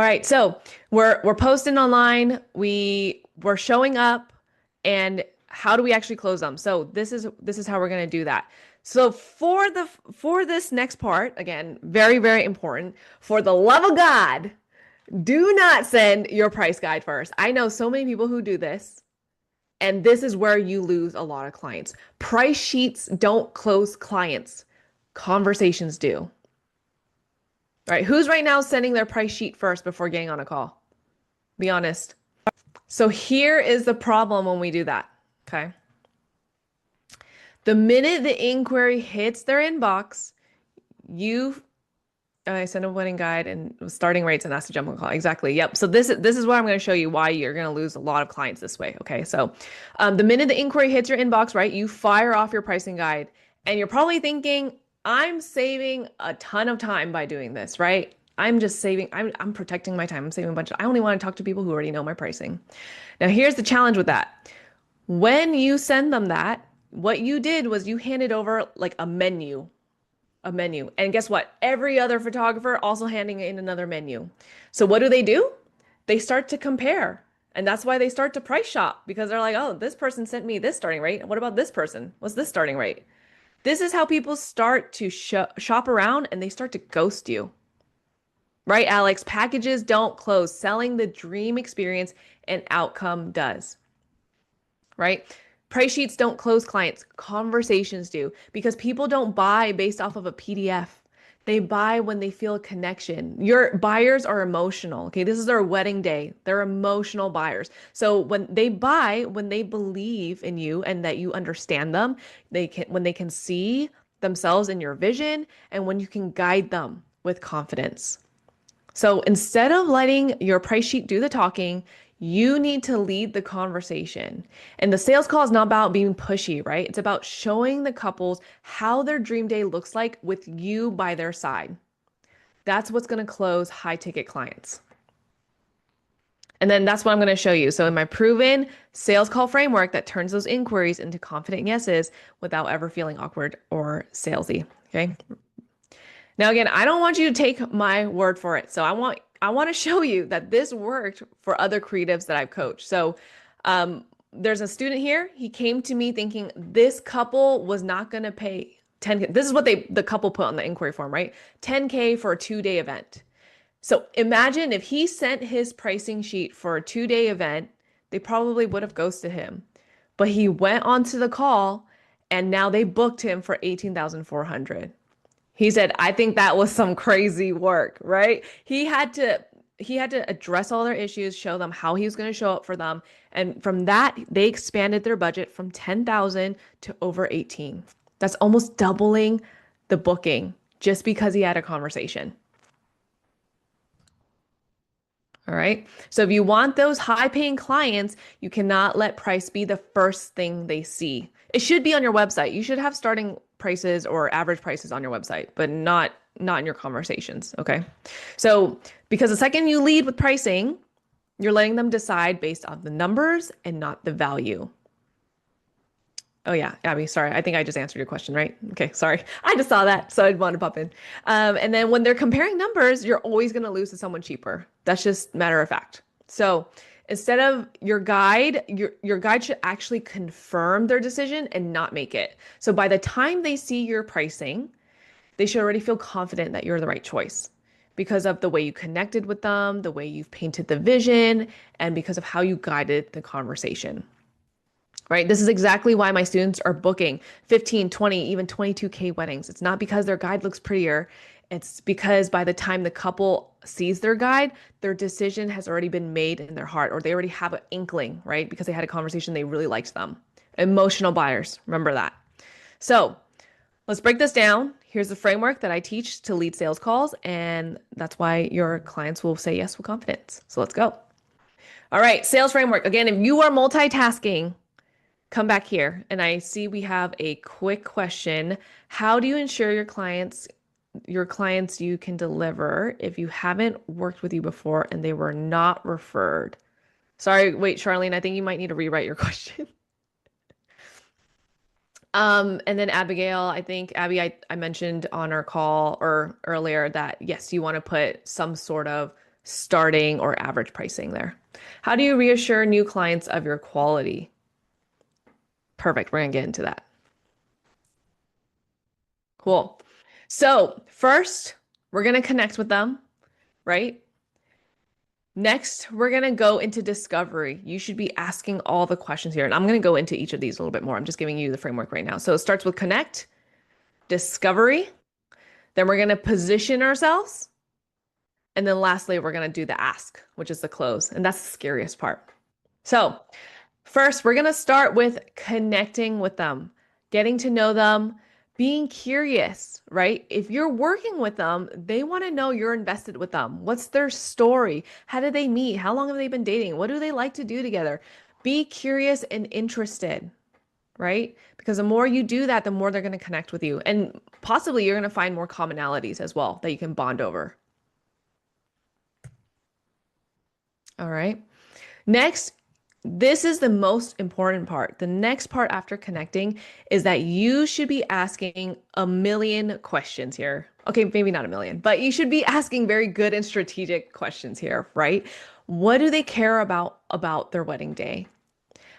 All right, so we're posting online, we're showing up, and how do we actually close them? So this is how we're going to do that. So for this next part, again, very, very important, for the love of God, do not send your price guide first. I know so many people who do this, and this is where you lose a lot of clients. Price sheets don't close clients. Conversations do. All right, who's right now sending their price sheet first before getting on a call? Be honest. So here is the problem when we do that. Okay. The minute the inquiry hits their inbox, you I send a wedding guide and starting rates and ask to jump on call. Exactly. Yep. So this is what I'm going to show you why you're going to lose a lot of clients this way. Okay. So the minute the inquiry hits your inbox, right, you fire off your pricing guide and you're probably thinking, I'm saving a ton of time by doing this, right? I'm protecting my time. I'm saving a bunch I only want to talk to people who already know my pricing. Now, here's the challenge with that. When you send them that, what you did was you handed over like a menu. And guess what? Every other photographer also handing in another menu. So what do? They start to compare. And that's why they start to price shop because they're like, oh, this person sent me this starting rate. What about this person? What's this starting rate? This is how people start to shop around and they start to ghost you. Right, Alex? Packages don't close. Selling the dream experience and outcome does. Right? Price sheets don't close clients, conversations do, because people don't buy based off of a PDF. They buy when they feel a connection. Your buyers are emotional. Okay. This is their wedding day. They're emotional buyers. So when they buy, when they believe in you and that you understand them, when they can see themselves in your vision and when you can guide them with confidence. So instead of letting your price sheet do the talking, you need to lead the conversation. And the sales call is not about being pushy, right? It's about showing the couples how their dream day looks like with you by their side. That's what's going to close high ticket clients. And then that's what I'm going to show you. So in my proven sales call framework that turns those inquiries into confident yeses without ever feeling awkward or salesy. Okay. Now, again, I don't want you to take my word for it. So I want to show you that this worked for other creatives that I've coached. So there's a student here. He came to me thinking this couple was not going to pay 10K. This is what the couple put on the inquiry form, right? 10K for a 2-day event. So imagine if he sent his pricing sheet for a 2-day event, they probably would have ghosted him. But he went onto the call and now they booked him for 18,400. He said, I think that was some crazy work, right? He had to address all their issues, show them how he was going to show up for them. And from that, they expanded their budget from 10,000 to over 18. That's almost doubling the booking just because he had a conversation. All right. So if you want those high paying clients, you cannot let price be the first thing they see. It should be on your website. You should have starting prices or average prices on your website, but not in your conversations. Okay. So because the second you lead with pricing, you're letting them decide based on the numbers and not the value. Oh yeah, Abby, sorry. I think I just answered your question, right? Okay, sorry. I just saw that, so I'd want to pop in. And then when they're comparing numbers, you're always going to lose to someone cheaper. That's just matter of fact. So instead of your guide should actually confirm their decision and not make it. So by the time they see your pricing, they should already feel confident that you're the right choice because of the way you connected with them, the way you've painted the vision, and because of how you guided the conversation. Right? This is exactly why my students are booking 15, 20, even 22K weddings. It's not because their guide looks prettier. It's because by the time the couple sees their guide, their decision has already been made in their heart, or they already have an inkling, right? Because they had a conversation, they really liked them. Emotional buyers, remember that. So let's break this down. Here's the framework that I teach to lead sales calls, and that's why your clients will say yes with confidence. So let's go. All right, sales framework. Again, if you are multitasking, come back here. And I see we have a quick question. How do you ensure your clients you can deliver if you haven't worked with you before and they were not referred? Sorry, wait, Charlene, I think you might need to rewrite your question. And then Abigail, I think Abby, I mentioned on our call or earlier that yes, you want to put some sort of starting or average pricing there. How do you reassure new clients of your quality? Perfect. We're going to get into that. Cool. So first, we're going to connect with them, right? Next, we're going to go into discovery. You should be asking all the questions here. And I'm going to go into each of these a little bit more. I'm just giving you the framework right now. So it starts with connect, discovery. Then we're going to position ourselves. And then lastly, we're going to do the ask, which is the close. And that's the scariest part. So first, we're going to start with connecting with them, getting to know them, being curious, right? If you're working with them, they want to know you're invested with them. What's their story? How did they meet? How long have they been dating? What do they like to do together? Be curious and interested, right? Because the more you do that, the more they're going to connect with you. And possibly you're going to find more commonalities as well that you can bond over. All right. Next, this is the most important part. The next part after connecting is that you should be asking a million questions here. Okay, maybe not a million, but you should be asking very good and strategic questions here, right? What do they care about their wedding day?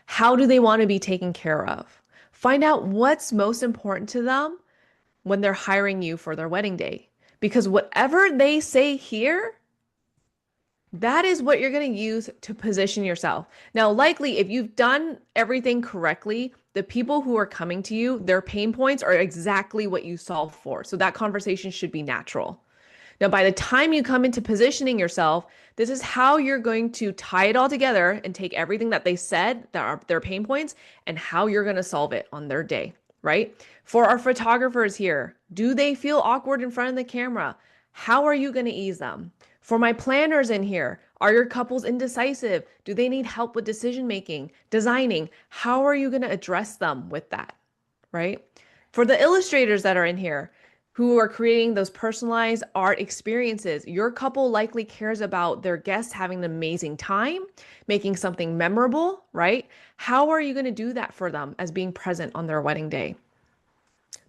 How do they want to be taken care of? Find out what's most important to them when they're hiring you for their wedding day. Because whatever they say here, that is what you're going to use to position yourself. Now, likely, if you've done everything correctly, the people who are coming to you, their pain points are exactly what you solve for. So that conversation should be natural. Now, by the time you come into positioning yourself, this is how you're going to tie it all together and take everything that they said that are their pain points and how you're going to solve it on their day, right? For our photographers here, do they feel awkward in front of the camera? How are you going to ease them? For my planners in here, are your couples indecisive? Do they need help with decision making, designing? How are you going to address them with that, right? For the illustrators that are in here, who are creating those personalized art experiences. Your couple likely cares about their guests having an amazing time, making something memorable, right? How are you going to do that for them as being present on their wedding day?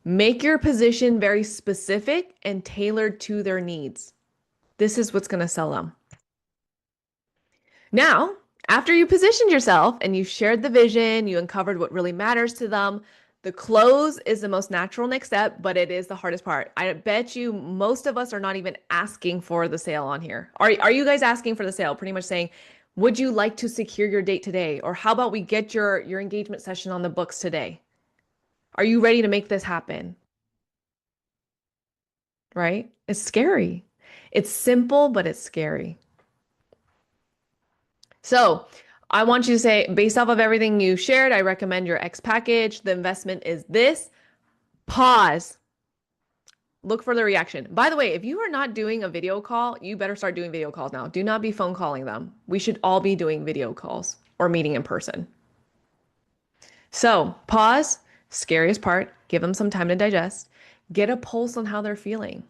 Make your position very specific and tailored to their needs. This is what's going to sell them. Now, after you positioned yourself and you shared the vision, you uncovered what really matters to them, the close is the most natural next step, but it is the hardest part. I bet you most of us are not even asking for the sale on here. Are you guys asking for the sale? Pretty much saying, would you like to secure your date today? Or how about we get your engagement session on the books today? Are you ready to make this happen? Right? It's scary. It's simple, but it's scary. So I want you to say, based off of everything you shared, I recommend your X package. The investment is this. Pause. Look for the reaction. By the way, if you are not doing a video call, you better start doing video calls now. Do not be phone calling them. We should all be doing video calls or meeting in person. So pause, scariest part, give them some time to digest, get a pulse on how they're feeling,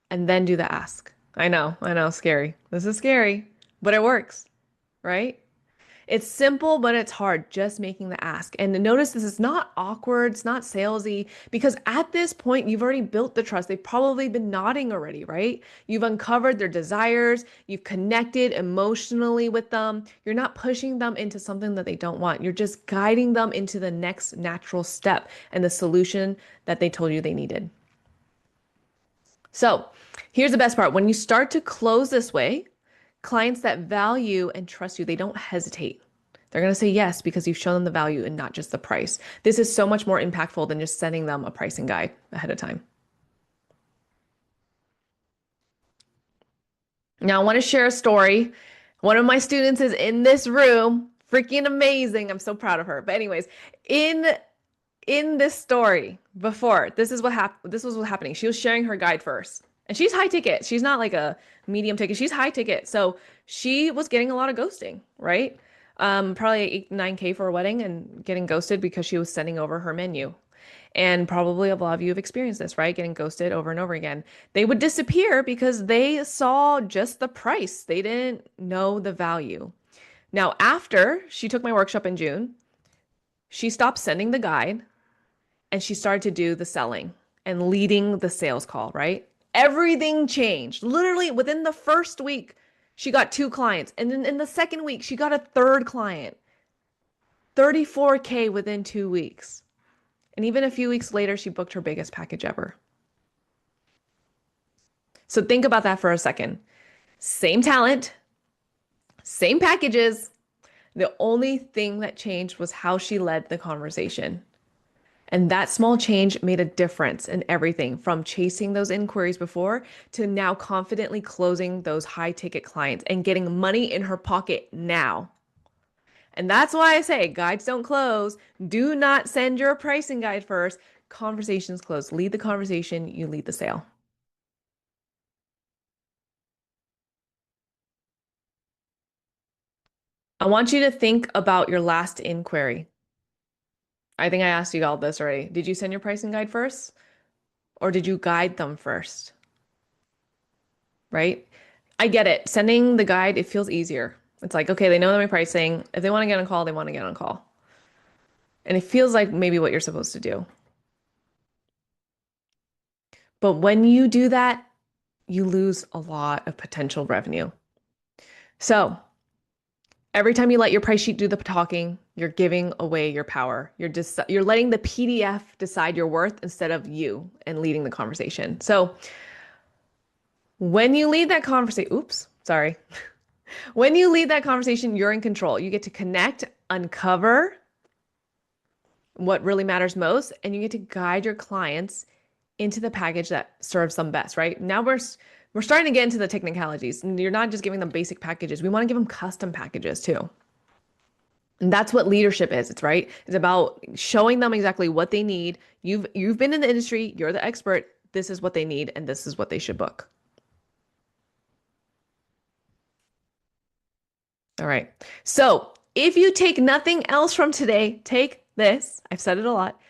and then do the ask. I know, scary. This is scary, but it works, right? It's simple, but it's hard just making the ask. And notice this is not awkward, it's not salesy, because at this point, you've already built the trust. They've probably been nodding already, right? You've uncovered their desires, you've connected emotionally with them. You're not pushing them into something that they don't want. You're just guiding them into the next natural step and the solution that they told you they needed. So here's the best part. When you start to close this way, clients that value and trust you, they don't hesitate. They're going to say yes because you've shown them the value and not just the price. This is so much more impactful than just sending them a pricing guide ahead of time. Now, I want to share a story. One of my students is in this room, freaking amazing. I'm so proud of her. But anyways, in this story before, this is what happened. This was what happening. She was sharing her guide first. And she's high ticket. She's not like a medium ticket. She's high ticket. So she was getting a lot of ghosting, right? Probably 8, 9K for a wedding and getting ghosted because she was sending over her menu. And probably a lot of you have experienced this, right? Getting ghosted over and over again. They would disappear because they saw just the price. They didn't know the value. Now, after she took my workshop in June, she stopped sending the guide and she started to do the selling and leading the sales call, right? Everything changed. Literally within the first week, she got 2 clients. And then in the second week, she got a third client. 34K within 2 weeks. And even a few weeks later, she booked her biggest package ever. So think about that for a second. Same talent, same packages. The only thing that changed was how she led the conversation. And that small change made a difference in everything from chasing those inquiries before to now confidently closing those high ticket clients and getting money in her pocket now. And that's why I say guides don't close. Do not send your pricing guide first. Conversations close. Lead the conversation, you lead the sale. I want you to think about your last inquiry. I think I asked you all this already. Did you send your pricing guide first or did you guide them first? Right? I get it. Sending the guide, it feels easier. It's like, okay, they know my pricing. If they want to get on call, they want to get on call. And it feels like maybe what you're supposed to do. But when you do that, you lose a lot of potential revenue. So every time you let your price sheet do the talking, you're giving away your power. You're letting the PDF decide your worth instead of you and leading the conversation. So when you lead that conversation, oops, sorry. When you lead that conversation, you're in control. You get to connect, uncover what really matters most, and you get to guide your clients into the package that serves them best, right? Now we're starting to get into the technicalities, and you're not just giving them basic packages. We want to give them custom packages too. And that's what leadership is. It's right. It's about showing them exactly what they need. You've been in the industry, you're the expert. This is what they need, and this is what they should book. All right. So if you take nothing else from today, take this. I've said it a lot.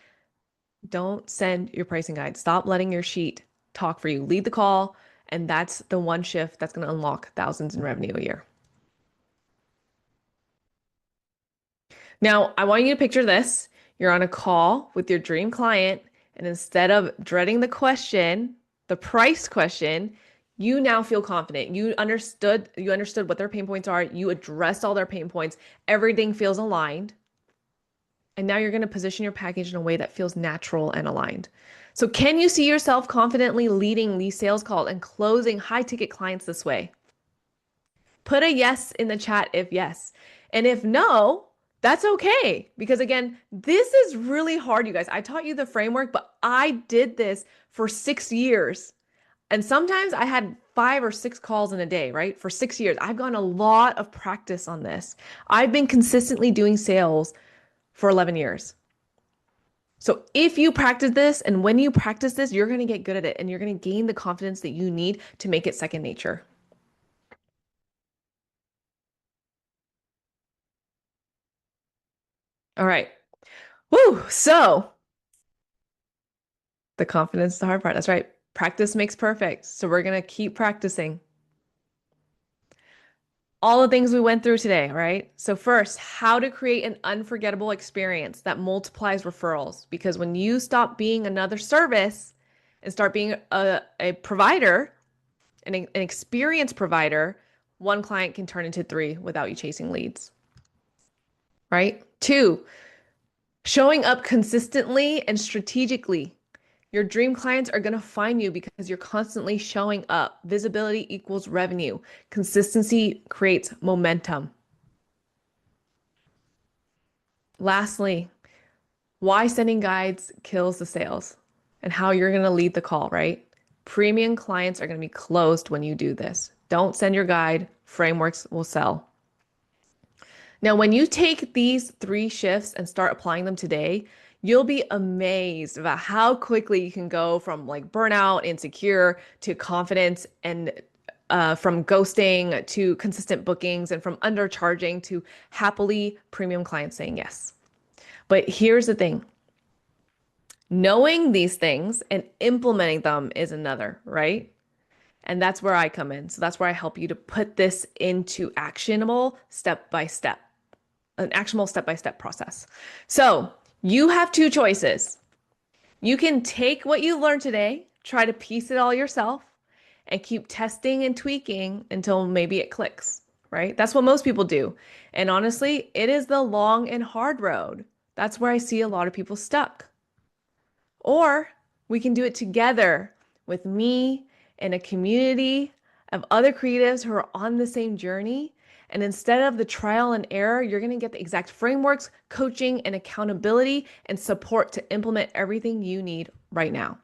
Don't send your pricing guide. Stop letting your sheet talk for you. Lead the call. And that's the one shift that's going to unlock thousands in revenue a year. Now, I want you to picture this. You're on a call with your dream client, and instead of dreading the question, the price question, you now feel confident. You understood what their pain points are. You addressed all their pain points. Everything feels aligned. And now you're going to position your package in a way that feels natural and aligned. So can you see yourself confidently leading these sales calls and closing high ticket clients this way? Put a yes in the chat if yes. And if no, that's okay. Because again, this is really hard, you guys. I taught you the framework, but I did this for 6 years. And sometimes I had 5 or 6 calls in a day, right? For 6 years. I've gotten a lot of practice on this. I've been consistently doing sales for 11 years. So if you practice this and when you practice this, you're going to get good at it and you're going to gain the confidence that you need to make it second nature. All right. Woo. So the confidence is the hard part. That's right. Practice makes perfect. So we're going to keep practicing. All the things we went through today, right? So first, how to create an unforgettable experience that multiplies referrals. Because when you stop being another service and start being a provider, an experienced provider, one client can turn into 3 without you chasing leads, right? 2, showing up consistently and strategically. Your dream clients are going to find you because you're constantly showing up. Visibility equals revenue. Consistency creates momentum. Lastly, why sending guides kills the sales and how you're going to lead the call, right? Premium clients are going to be closed when you do this. Don't send your guide. Frameworks will sell. Now, when you take these 3 shifts and start applying them today, you'll be amazed about how quickly you can go from like burnout, insecure to confidence, and from ghosting to consistent bookings, and from undercharging to happily premium clients saying yes. But here's the thing. Knowing these things and implementing them is another, right? And that's where I come in. So that's where I help you to put this into actionable step by step, an actionable step by step process. So you have 2 choices. You can take what you learned today, try to piece it all yourself, and keep testing and tweaking until maybe it clicks, right? That's what most people do. And honestly, it is the long and hard road. That's where I see a lot of people stuck. Or we can do it together with me and a community of other creatives who are on the same journey. And instead of the trial and error, you're going to get the exact frameworks, coaching, and accountability and support to implement everything you need right now.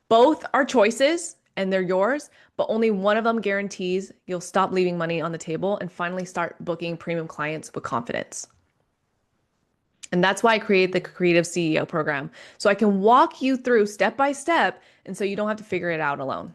Both are choices and they're yours, but only one of them guarantees you'll stop leaving money on the table and finally start booking premium clients with confidence. And that's why I created the Creative CEO program. So I can walk you through step by step and so you don't have to figure it out alone.